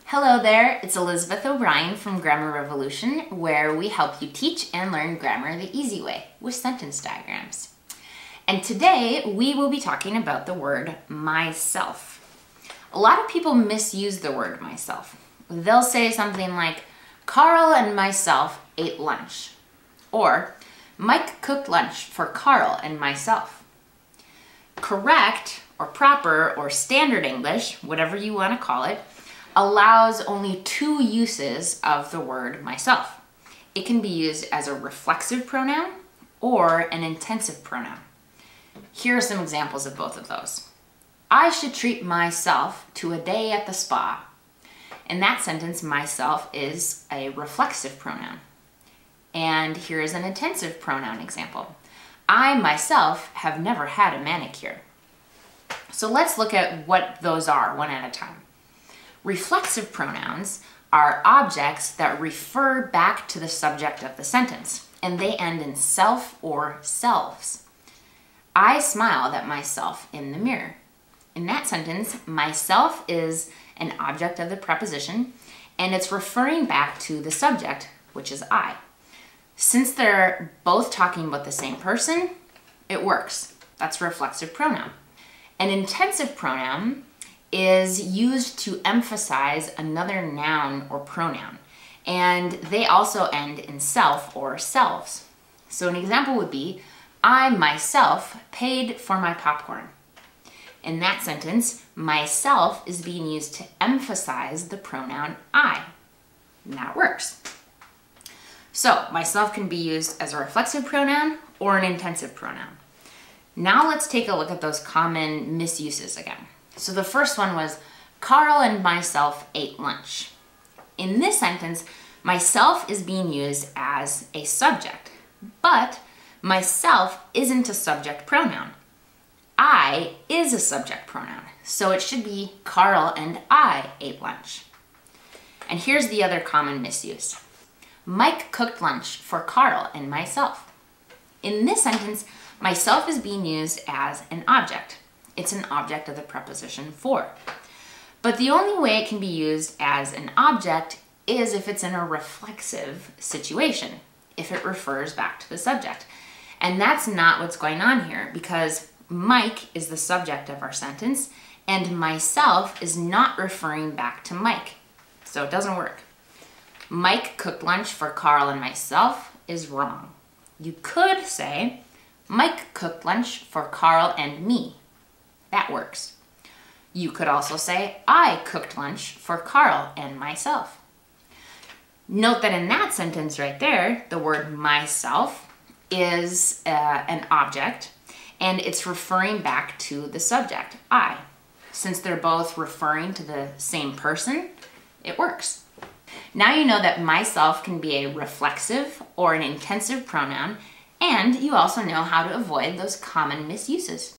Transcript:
Hello there, it's Elizabeth O'Brien from Grammar Revolution, where we help you teach and learn grammar the easy way with sentence diagrams. And today we will be talking about the word myself. A lot of people misuse the word myself. They'll say something like, Carl and myself ate lunch, or Mike cooked lunch for Carl and myself. Correct or proper or standard English, whatever you want to call it, allows only two uses of the word myself. It can be used as a reflexive pronoun or an intensive pronoun. Here are some examples of both of those. I should treat myself to a day at the spa. In that sentence, myself is a reflexive pronoun. And here is an intensive pronoun example. I myself have never had a manicure. So let's look at what those are one at a time. Reflexive pronouns are objects that refer back to the subject of the sentence, and they end in self or selves. I smiled at myself in the mirror. In that sentence, myself is an object of the preposition, and it's referring back to the subject, which is I. Since they're both talking about the same person, it works. That's a reflexive pronoun. An intensive pronoun is used to emphasize another noun or pronoun, and they also end in self or selves. So an example would be, I myself paid for my popcorn. In that sentence, myself is being used to emphasize the pronoun I, and that works. So myself can be used as a reflexive pronoun or an intensive pronoun. Now let's take a look at those common misuses again. So the first one was, Carl and myself ate lunch. In this sentence, myself is being used as a subject, but myself isn't a subject pronoun. I is a subject pronoun, so it should be Carl and I ate lunch. And here's the other common misuse. Mike cooked lunch for Carl and myself. In this sentence, myself is being used as an object. It's an object of the preposition for. But the only way it can be used as an object is if it's in a reflexive situation, if it refers back to the subject. And that's not what's going on here, because Mike is the subject of our sentence, and myself is not referring back to Mike. So it doesn't work. Mike cooked lunch for Carl and myself is wrong. You could say, Mike cooked lunch for Carl and me. That works. You could also say, I cooked lunch for Carl and myself. Note that in that sentence right there, the word myself is an object, and it's referring back to the subject, I. Since they're both referring to the same person, it works. Now you know that myself can be a reflexive or an intensive pronoun, and you also know how to avoid those common misuses.